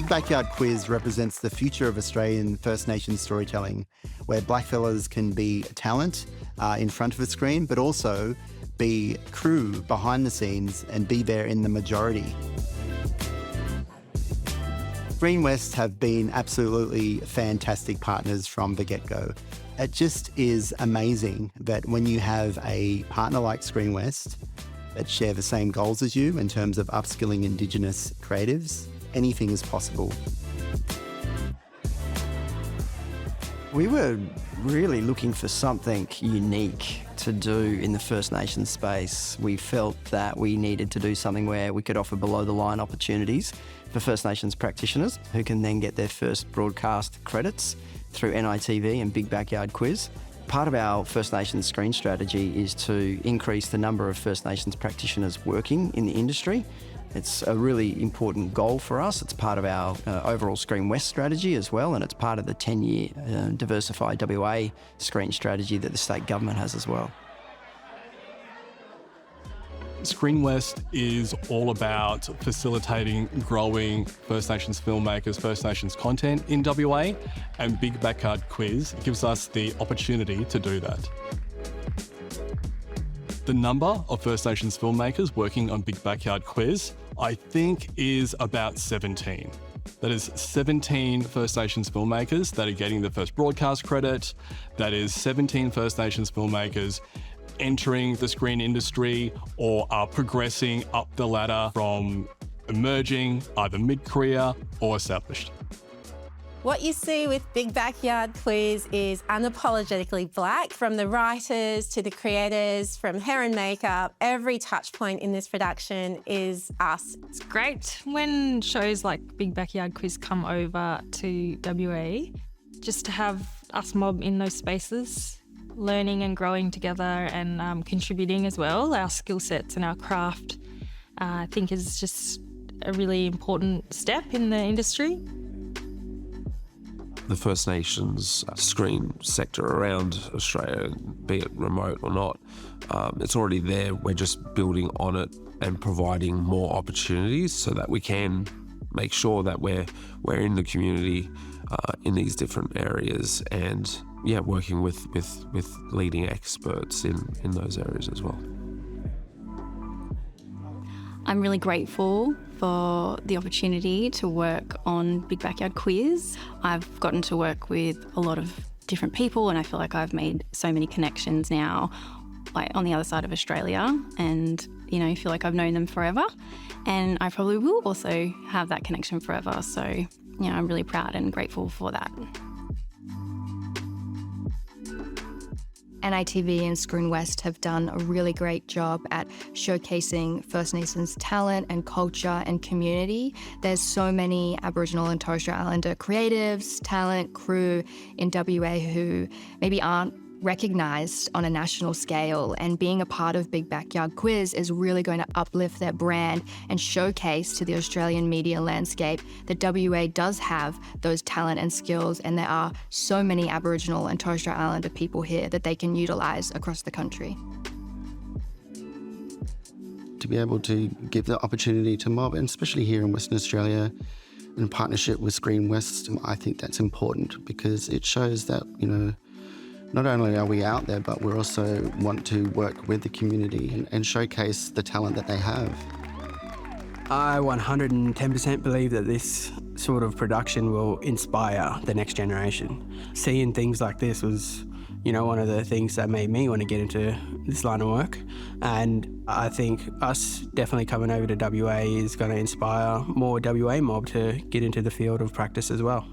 Big Backyard Quiz represents the future of Australian First Nations storytelling, where blackfellas can be talent in front of a screen, but also be crew behind the scenes and be there in the majority. Screenwest have been absolutely fantastic partners from the get-go. It just is amazing that when you have a partner like Screenwest that share the same goals as you in terms of upskilling Indigenous creatives, anything is possible. We were really looking for something unique to do in the First Nations space. We felt that we needed to do something where we could offer below-the-line opportunities for First Nations practitioners who can then get their first broadcast credits through NITV and Big Backyard Quiz. Part of our First Nations screen strategy is to increase the number of First Nations practitioners working in the industry. It's a really important goal for us. It's part of our overall Screenwest strategy as well, and it's part of the 10-year Diversify WA screen strategy that the state government has as well. Screenwest is all about facilitating growing First Nations filmmakers, First Nations content in WA, and Big Backyard Quiz gives us the opportunity to do that. The number of First Nations filmmakers working on Big Backyard Quiz, I think, is about 17. That is 17 First Nations filmmakers that are getting the first broadcast credit. That is 17 First Nations filmmakers entering the screen industry or are progressing up the ladder from emerging, either mid-career or established. What you see with Big Backyard Quiz is unapologetically black, from the writers to the creators, from hair and makeup. Every touch point in this production is us. It's great when shows like Big Backyard Quiz come over to WA, just to have us mob in those spaces, learning and growing together and contributing as well. Our skill sets and our craft, I think, is just a really important step in the industry. The First Nations screen sector around Australia, be it remote or not, it's already there. We're just building on it and providing more opportunities so that we can make sure that we're in the community in these different areas and working with leading experts in those areas as well. I'm really grateful for the opportunity to work on Big Backyard Quiz. I've gotten to work with a lot of different people and I feel like I've made so many connections now, like on the other side of Australia, and feel like I've known them forever, and I probably will also have that connection forever. So I'm really proud and grateful for that. NITV and Screenwest have done a really great job at showcasing First Nations talent and culture and community. There's so many Aboriginal and Torres Strait Islander creatives, talent, crew in WA who maybe aren't recognised on a national scale, and being a part of Big Backyard Quiz is really going to uplift their brand and showcase to the Australian media landscape that WA does have those talent and skills, and there are so many Aboriginal and Torres Strait Islander people here that they can utilise across the country. To be able to give the opportunity to mob, and especially here in Western Australia, in partnership with Screenwest, I think that's important because it shows that, not only are we out there, but we also want to work with the community and showcase the talent that they have. I 110% believe that this sort of production will inspire the next generation. Seeing things like this was, one of the things that made me want to get into this line of work. And I think us definitely coming over to WA is going to inspire more WA mob to get into the field of practice as well.